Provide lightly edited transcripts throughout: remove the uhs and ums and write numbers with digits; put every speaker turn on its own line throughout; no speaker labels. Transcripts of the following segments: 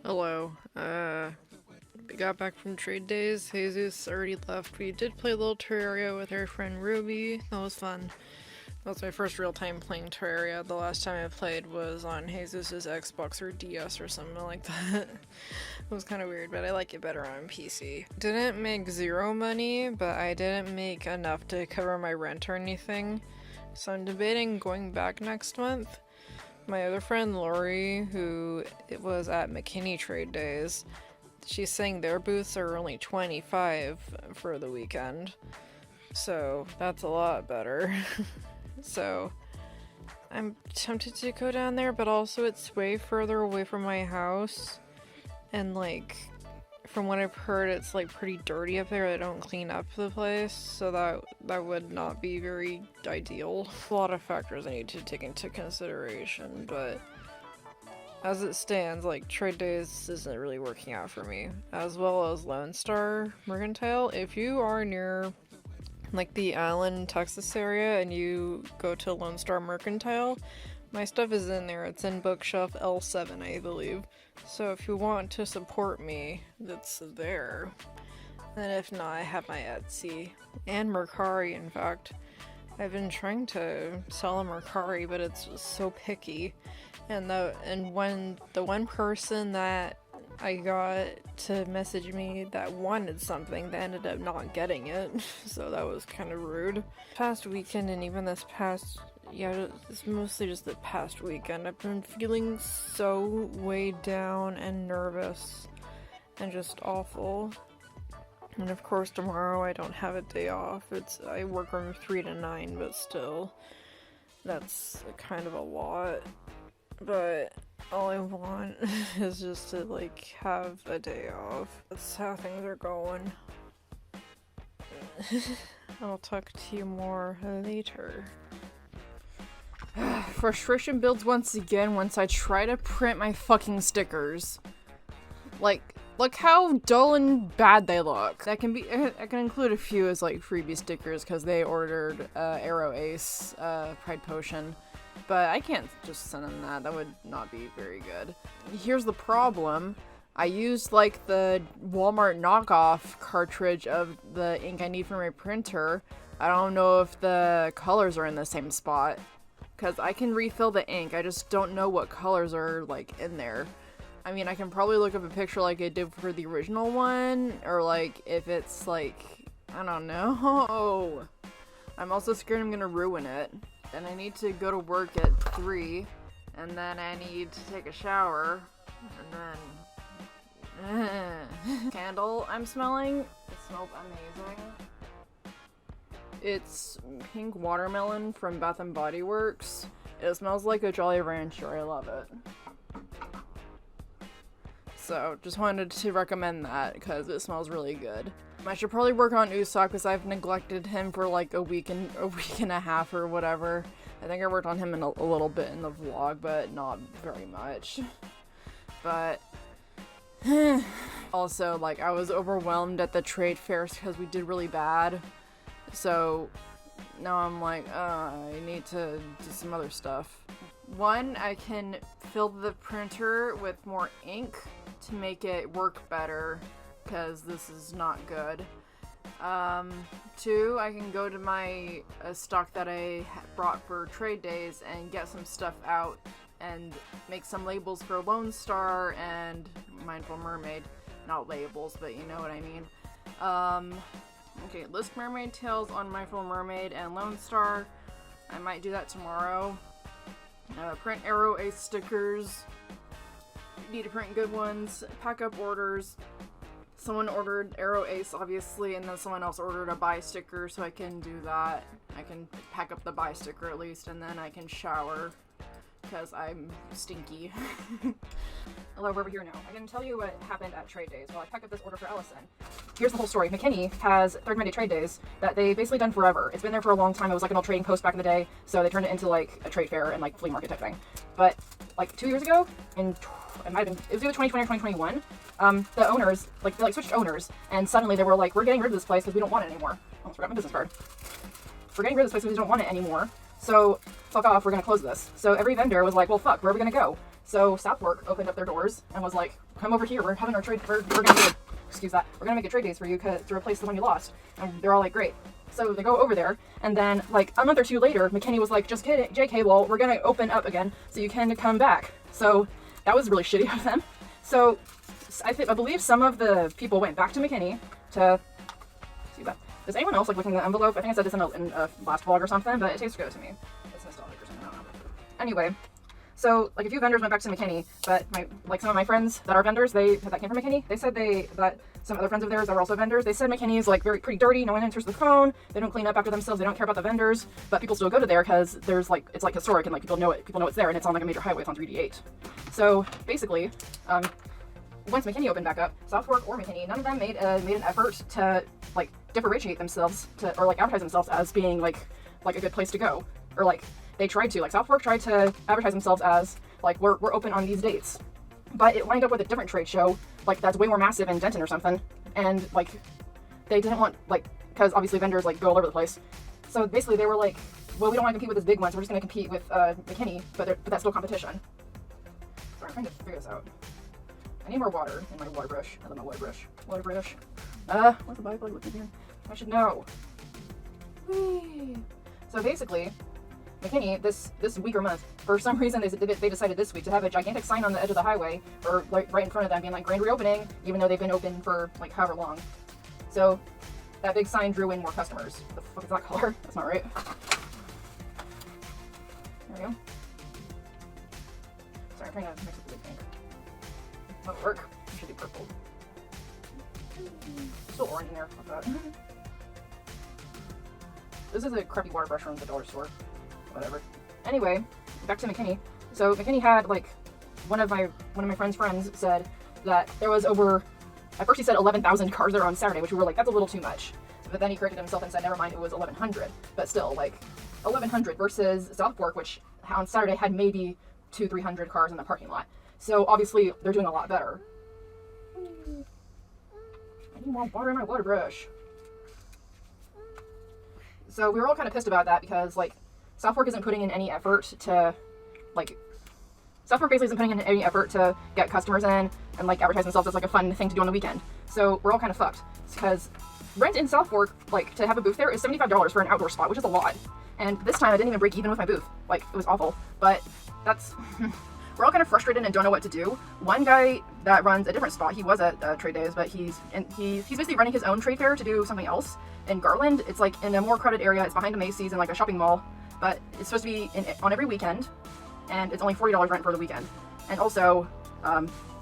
Hello. We got back from trade days. Jesus already left. We did play a little Terraria with our friend Ruby. That was fun. That was my first real time playing Terraria. The last time I played was on Jesus's Xbox or DS or something like that. It was kind of weird, but I like it better on PC. Didn't make zero money, but I didn't make enough to cover my rent or anything. So I'm debating going back next month. My other friend Lori, who it was at McKinney Trade Days, she's saying their booths are only 25 for the weekend. So that's a lot better. So I'm tempted to go down there, but also it's way further away from my house. And like, from what I've heard, it's like pretty dirty up there. They don't clean up the place, so that would not be very ideal. A lot of factors I need to take into consideration, but as it stands, like, trade days isn't really working out for me, as well as Lone Star Mercantile. If you are near like the Allen, Texas area and you go to Lone Star Mercantile, my stuff is in there. It's in bookshelf L7, I believe. So if you want to support me, that's there. And if not, I have my Etsy. And Mercari, in fact. I've been trying to sell a Mercari, but it's so picky. And the one person that I got to message me that wanted something, they ended up not getting it. So that was kind of rude. Past weekend and even this past... yeah, it's mostly just the past weekend. I've been feeling so weighed down and nervous and just awful. And of course tomorrow I don't have a day off. I work from 3 to 9, but still, that's kind of a lot. But all I want is just to like have a day off. That's how things are going. I'll talk to you more later. Frustration builds once again once I try to print my fucking stickers. Like, look how dull and bad they look. I can include a few as like freebie stickers because they ordered Arrow Ace Pride Potion. But I can't just send them that. That would not be very good. Here's the problem. I used like the Walmart knockoff cartridge of the ink I need for my printer. I don't know if the colors are in the same spot. Because I can refill the ink, I just don't know what colors are, like, in there. I mean, I can probably look up a picture like I did for the original one, or, like, if it's, like, I don't know. I'm also scared I'm gonna ruin it. And I need to go to work at 3, and then I need to take a shower, and then... Candle I'm smelling. It smells amazing. It's pink watermelon from Bath & Body Works. It smells like a Jolly Rancher. I love it. So, just wanted to recommend that because it smells really good. I should probably work on Usopp because I've neglected him for like a week and a half or whatever. I think I worked on him in a little bit in the vlog, but not very much. But also, like, I was overwhelmed at the trade fairs because we did really bad. So now I'm like, I need to do some other stuff. One, I can fill the printer with more ink to make it work better, because this is not good. 2, I can go to my stock that I brought for trade days and get some stuff out and make some labels for Lone Star and Mindful Mermaid. Not labels, but you know what I mean. Okay, list mermaid tails on Mindful Mermaid and Lone Star. I might do that tomorrow. Print Arrow Ace stickers. Need to print good ones. Pack up orders. Someone ordered Arrow Ace, obviously, and then someone else ordered a buy sticker, so I can do that. I can pack up the buy sticker at least, and then I can shower. Because I'm stinky. Hello, we're here now. I can tell you what happened at trade days. Well, I packed up this order for Ellison. Here's the whole story. McKinney has Third Monday trade days that they've basically done forever. It's been there for a long time. It was like an old trading post back in the day, so they turned it into like a trade fair and like flea market type thing. But like 2 years ago, it was either 2020 or 2021, the owners, they switched owners, and suddenly they were like, we're getting rid of this place because we don't want it anymore. I almost forgot my business card. We're getting rid of this place because we don't want it anymore. So fuck off, we're gonna close this. So every vendor was like, well fuck, where are we gonna go?
So South Fork opened up their doors and was like, come over here, we're having our trade, we're gonna do, excuse that, we're gonna make a trade days for you to replace the one you lost. And they're all like, great. So they go over there, and then like a month or two later, McKinney was like, just kidding, JK, well, we're gonna open up again so you can come back. So that was really shitty of them. So I believe some of the people went back to McKinney to see that. Does anyone else like looking at the envelope? I think I said this in a last vlog or something, but it tastes good to me. It's nostalgic or something, I don't know. Anyway, so like a few vendors went back to McKinney, but some of my friends that are vendors, that came from McKinney, they said that some other friends of theirs that were also vendors, they said McKinney is like pretty dirty, no one answers the phone, they don't clean up after themselves, they don't care about the vendors, but people still go to there because there's like, it's like historic and like people know it's there, and it's on like a major highway, it's on 388. So basically, once McKinney opened back up, South Fork or McKinney, none of them made an effort to like differentiate themselves or like advertise themselves as being like a good place to go, or like they tried to, like South Fork tried to advertise themselves as like we're open on these dates, but it lined up with a different trade show like that's way more massive in Denton or something, and like they didn't want, like, because obviously vendors like go all over the place, so basically they were like, well, we don't want to compete with this big one, so we're just going to compete with McKinney, but that's still competition. Sorry, I'm trying to figure this out. I need more water in my water brush. I love my water brush. Water brush. What's the Bible looking here? I should know. Whee. So basically, McKinney, this week or month, for some reason they decided this week to have a gigantic sign on the edge of the highway, or like right in front of them, being like grand reopening, even though they've been open for like however long. So that big sign drew in more customers. What the fuck is that color? That's not right. There we go. Sorry, I'm trying to mix it with pink. Won't work. It should be purple. Still orange in there. Fuck that. This is a crappy water brush from the dollar store. Whatever. Anyway, back to McKinney. So McKinney had like one of my friends' friends said that there was over, at first he said 11,000 cars there on Saturday, which we were like, that's a little too much. But then he corrected himself and said, never mind, it was 1,100. But still, like 1,100 versus South Fork, which on Saturday had maybe 200-300 cars in the parking lot. So obviously they're doing a lot better. I need more water in my water brush. So we were all kind of pissed about that because like South Fork isn't putting in any effort to South Fork basically isn't putting in any effort to get customers in and like advertise themselves as like a fun thing to do on the weekend. So we're all kind of fucked because rent in South Fork, like to have a booth there, is $75 for an outdoor spot, which is a lot. And this time I didn't even break even with my booth. Like, it was awful. But that's we're all kind of frustrated and don't know what to do. One guy that runs a different spot, he was at Trade Days, but he's basically running his own trade fair to do something else in Garland. It's like in a more crowded area. It's behind a Macy's and like a shopping mall, but it's supposed to be on every weekend, and it's only $40 rent for the weekend. And also,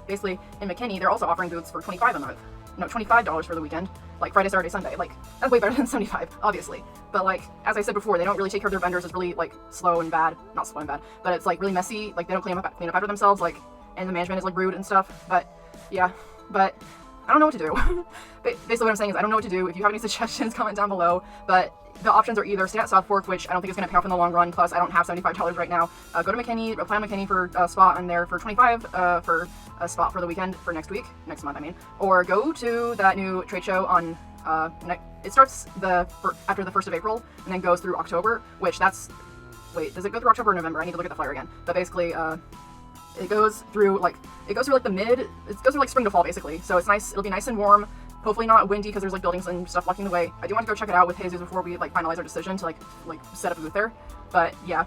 basically in McKinney, they're also offering booths for $25 a month. No, $25 for the weekend, like Friday, Saturday, Sunday. Like, that's way better than $75, obviously. But like, as I said before, they don't really take care of their vendors. It's really like slow and bad. Not slow and bad, but it's like really messy. Like, they don't clean up after themselves, like, and the management is like rude and stuff. But yeah, but I don't know what to do. Basically what I'm saying is I don't know what to do. If you have any suggestions, comment down below. But the options are either stay at South Fork, which I don't think is going to pay off in the long run, plus I don't have $75 right now. Go to McKinney, apply on McKinney for a spot on there for $25 for a spot for the weekend for next month I mean. Or go to that new trade show on, it starts after the 1st of April and then goes through October, which that's, wait, does it go through October or November? I need to look at the flyer again. But basically, it goes through like spring to fall basically. So it's nice, it'll be nice and warm. Hopefully not windy because there's like buildings and stuff blocking the way. I do want to go check it out with Jesus before we like finalize our decision to like set up a booth there. But yeah,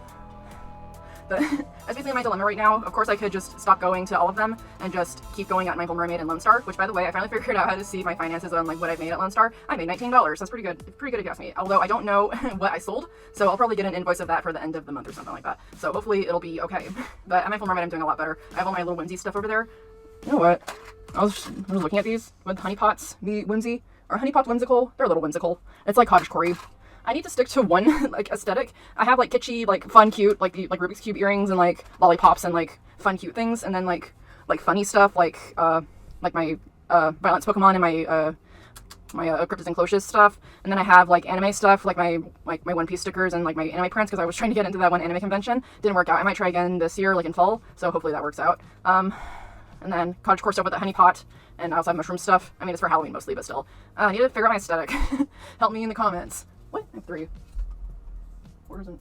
that's basically my dilemma right now. Of course I could just stop going to all of them and just keep going at Mindful Mermaid and Lone Star, which by the way, I finally figured out how to see my finances on like what I've made at Lone Star. I made $19. That's pretty good if you ask me. Although I don't know what I sold, so I'll probably get an invoice of that for the end of the month or something like that. So hopefully it'll be okay. But at Mindful Mermaid I'm doing a lot better. I have all my little whimsy stuff over there. You know what? I was looking at these with honey pots, the whimsy. Are honey pots whimsical? They're a little whimsical. It's like cottagecore. I need to stick to one like aesthetic. I have like kitschy, like fun, cute, like Rubik's Cube earrings and like lollipops and like fun, cute things, and then like funny stuff like my Violence Pokemon and my Cryptids and Cloches stuff, and then I have like anime stuff like my One Piece stickers and like my anime prints because I was trying to get into that one anime convention. Didn't work out. I might try again this year, like in fall. So hopefully that works out. And then cottagecore stuff with the honey pot, and I also have mushroom stuff. I mean, it's for Halloween mostly, but still. I need to figure out my aesthetic. Help me in the comments. What? I have 3.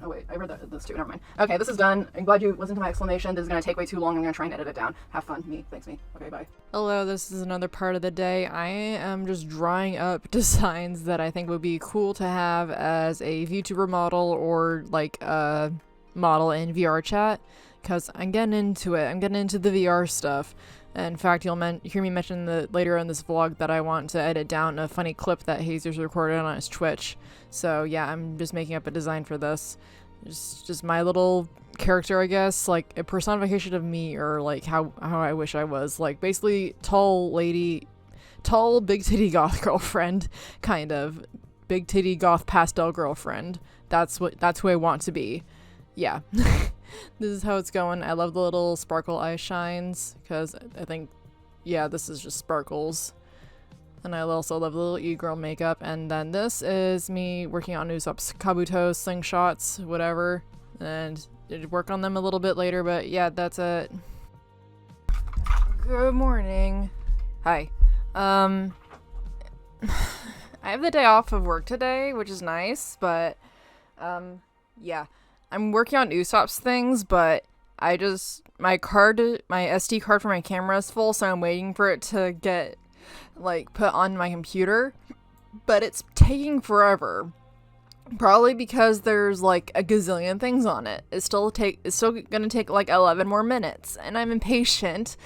Oh wait, I read this too. Never mind. Okay, this is done. I'm glad you listened to my explanation. This is gonna take way too long. I'm gonna try and edit it down. Have fun. Thanks me. Okay, bye.
Hello, this is another part of the day. I am just drawing up designs that I think would be cool to have as a VTuber model or like a model in VR chat, because I'm getting into it. I'm getting into the VR stuff. In fact, you'll hear me mention later in this vlog that I want to edit down a funny clip that Jesus recorded on his Twitch. So yeah, I'm just making up a design for this. Just my little character, I guess, like a personification of me, or like how I wish I was. Like basically tall lady, tall big titty goth girlfriend, kind of. Big titty goth pastel girlfriend. That's who I want to be. Yeah. This is how it's going. I love the little sparkle eye shines because I think, yeah, this is just sparkles. And I also love the little e-girl makeup. And then this is me working on Usopp's Kabuto slingshots, whatever. And did work on them a little bit later, but yeah, that's it. Good morning. Hi. I have the day off of work today, which is nice, but yeah. I'm working on Usopp's things, but my SD card for my camera is full, so I'm waiting for it to get, like, put on my computer. But it's taking forever. Probably because there's, like, a gazillion things on it. It's still gonna take, like, 11 more minutes. And I'm impatient,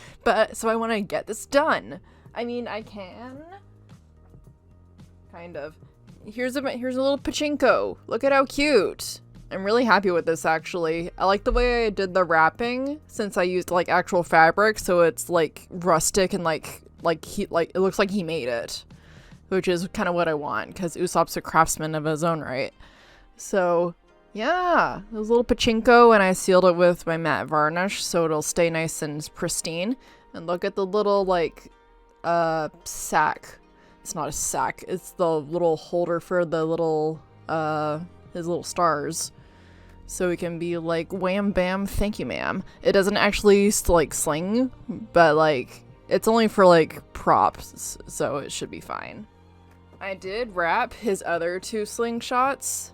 so I want to get this done. I mean, I can. Kind of. Here's a little pachinko. Look at how cute. I'm really happy with this, actually. I like the way I did the wrapping, since I used like actual fabric, so it's like rustic and like it looks like he made it, which is kind of what I want, because Usopp's a craftsman of his own right. So yeah, it was a little pachinko, and I sealed it with my matte varnish so it'll stay nice and pristine. And look at the little like sack. It's not a sack. It's the little holder for the little his little stars. So it can be like, wham bam, thank you ma'am. It doesn't actually like sling, but like it's only for like props, so it should be fine. I did wrap his other two slingshots.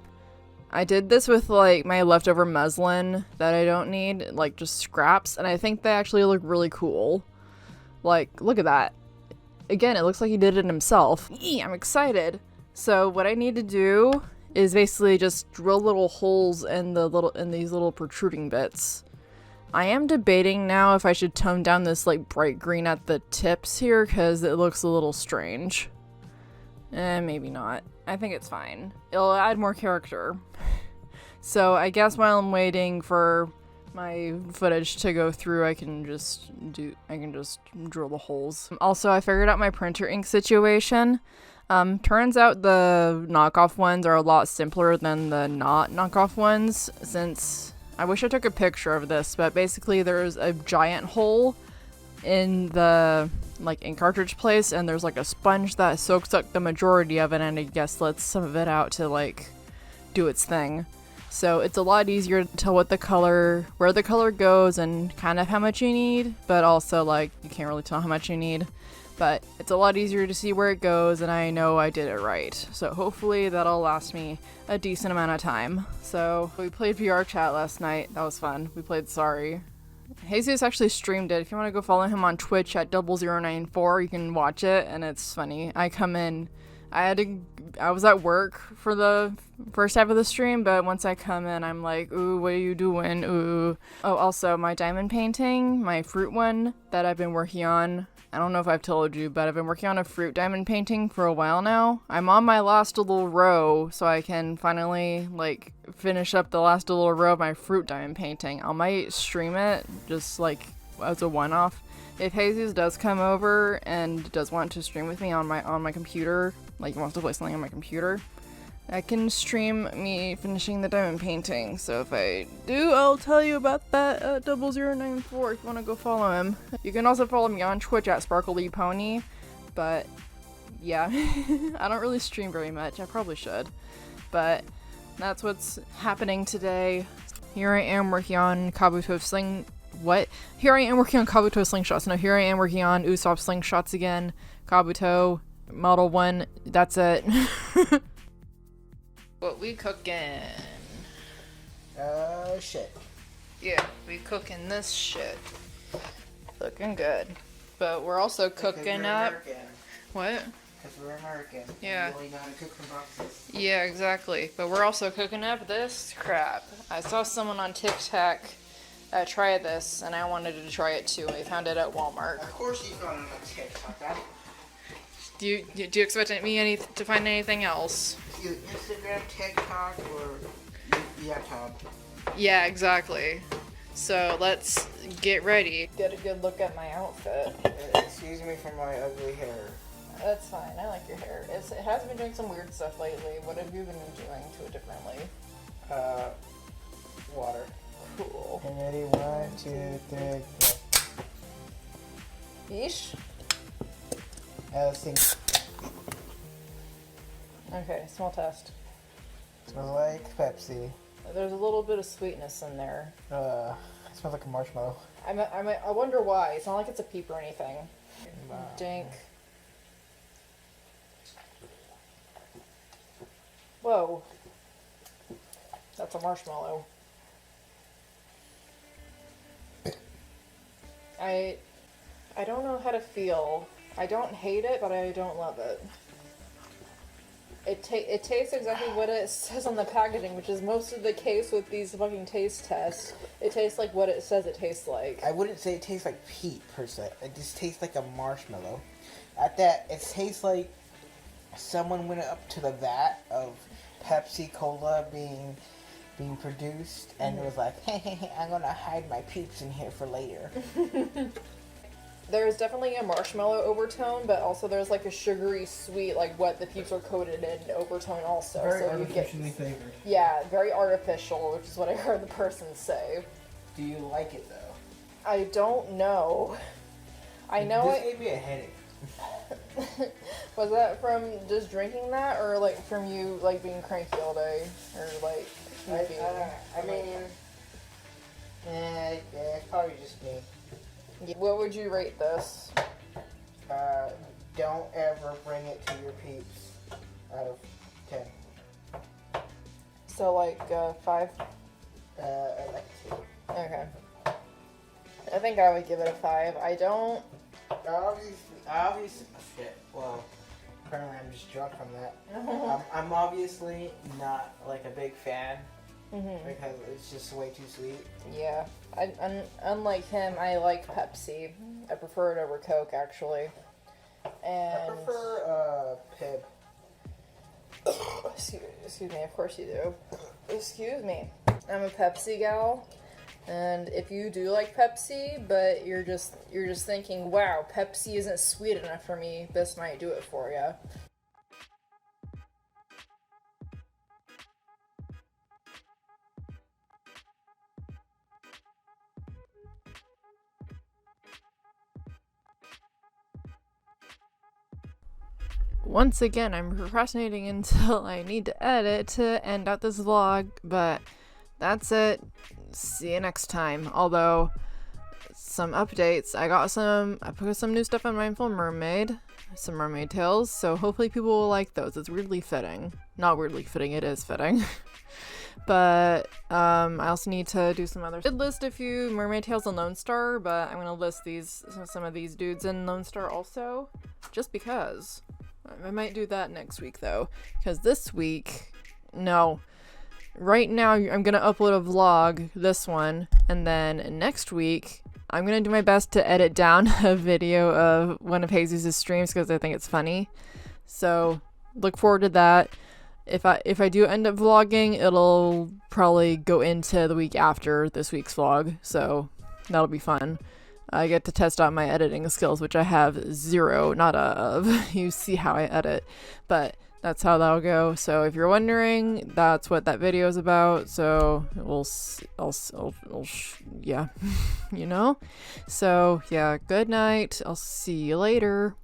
I did this with like my leftover muslin that I don't need, like just scraps, and I think they actually look really cool. Like, look at that. Again, it looks like he did it himself. I'm excited. So what I need to do is basically just drill little holes in these little protruding bits. I am debating now if I should tone down this like bright green at the tips here, because it looks a little strange. Maybe not. I think it's fine. It'll add more character. So I guess while I'm waiting for my footage to go through, I can just drill the holes. Also, I figured out my printer ink situation. Turns out the knockoff ones are a lot simpler than the not knockoff ones, since I wish I took a picture of this, but basically there's a giant hole in the like ink cartridge place, and there's like a sponge that soaks up the majority of it, and I guess lets some of it out to like do its thing. So it's a lot easier to tell where the color goes and kind of how much you need, but also like you can't really tell how much you need. But it's a lot easier to see where it goes, and I know I did it right. So hopefully that'll last me a decent amount of time. So we played VR chat last night. That was fun. We played Sorry. Jesus actually streamed it. If you want to go follow him on Twitch at 0094, you can watch it, and it's funny. I come in, I was at work for the first half of the stream, but once I come in, I'm like, ooh, what are you doing? Ooh. Oh, also, my diamond painting, my fruit one that I've been working on. I don't know if I've told you, but I've been working on a fruit diamond painting for a while now. I'm on my last little row, so I can finally, like, finish up the last little row of my fruit diamond painting. I might stream it, just, like, as a one-off. If Jesus does come over and does want to stream with me on my computer, like, he wants to play something on my computer, I can stream me finishing the diamond painting. So if I do, I'll tell you about that at 0094 if you want to go follow him. You can also follow me on Twitch at SparklyPony, but yeah, I don't really stream very much. I probably should, but that's what's happening today. Here I am working on Kabuto Here I am working on Kabuto slingshots. No, here I am working on Usopp slingshots again. Kabuto, Model 1, that's it. What we cooking?
Shit.
Yeah, we cooking this shit. Looking good. But we're also cooking up. What?
Because we're American.
Yeah.
We only know how to cook from boxes.
Yeah, exactly. But we're also cooking up this crap. I saw someone on TikTok try this, and I wanted to try it too. We found it at Walmart.
Of course you found it on TikTok.
Do you expect me to find anything else?
Instagram, TikTok, or YouTube.
Yeah, exactly. So let's get ready. Get a good look at my outfit.
Excuse me for my ugly hair.
That's fine. I like your hair. It has been doing some weird stuff lately. What have you been doing to it differently?
Water.
Cool.
And ready? 1, 2, 3, go.
Yeesh.
Let's see.
Okay, small test.
Smells like Pepsi.
There's a little bit of sweetness in there.
It smells like a marshmallow.
I wonder why. It's not like it's a peep or anything. Dink. Whoa. That's a marshmallow. I don't know how to feel. I don't hate it, but I don't love it. It tastes exactly what it says on the packaging, which is most of the case with these fucking taste tests. It tastes like what it says it tastes like.
I wouldn't say it tastes like peat per se. It just tastes like a marshmallow. At that, it tastes like someone went up to the vat of Pepsi Cola being produced and was like, hey, I'm gonna hide my peeps in here for later.
There's definitely a marshmallow overtone, but also there's like a sugary sweet, like what the peeps are coated in overtone also.
Very
so
artificially
you get,
flavored.
Yeah, very artificial, which is what I heard the person say.
Do you like it though?
I don't know. I know
This gave me a headache.
Was that from just drinking that, or like from you like being cranky all day, or like?
It's probably just me.
What would you rate this?
Don't ever bring it to your peeps. Out of 10.
So like 5?
I like 2.
Okay. I think I would give it a 5. I don't.
Obviously, shit. Well, apparently I'm just drunk from that. I'm obviously not like a big fan because it's just way too sweet.
Yeah. Unlike him, I like Pepsi. I prefer it over Coke, actually. And
I prefer Pib.
Excuse me. Of course you do. Excuse me. I'm a Pepsi gal. And if you do like Pepsi, but you're just thinking, wow, Pepsi isn't sweet enough for me, this might do it for you. Once again, I'm procrastinating until I need to edit to end out this vlog, but that's it. See you next time. Although, some updates. I put some new stuff on Mindful Mermaid, some mermaid tails, so hopefully people will like those. It's weirdly fitting. Not weirdly fitting, it is fitting. But I also need to do some other. I did list a few mermaid tails in Lone Star, but I'm gonna list some of these dudes in Lone Star also, just because. I might do that next week though, because this week, no. Right now, I'm gonna upload a vlog, this one, and then next week, I'm gonna do my best to edit down a video of one of Jesus' streams because I think it's funny. So look forward to that. If I do end up vlogging, it'll probably go into the week after this week's vlog, so that'll be fun. I get to test out my editing skills, which I have 0, not of. You see how I edit, but that's how that'll go. So if you're wondering, that's what that video is about. So yeah, you know. So yeah, good night. I'll see you later.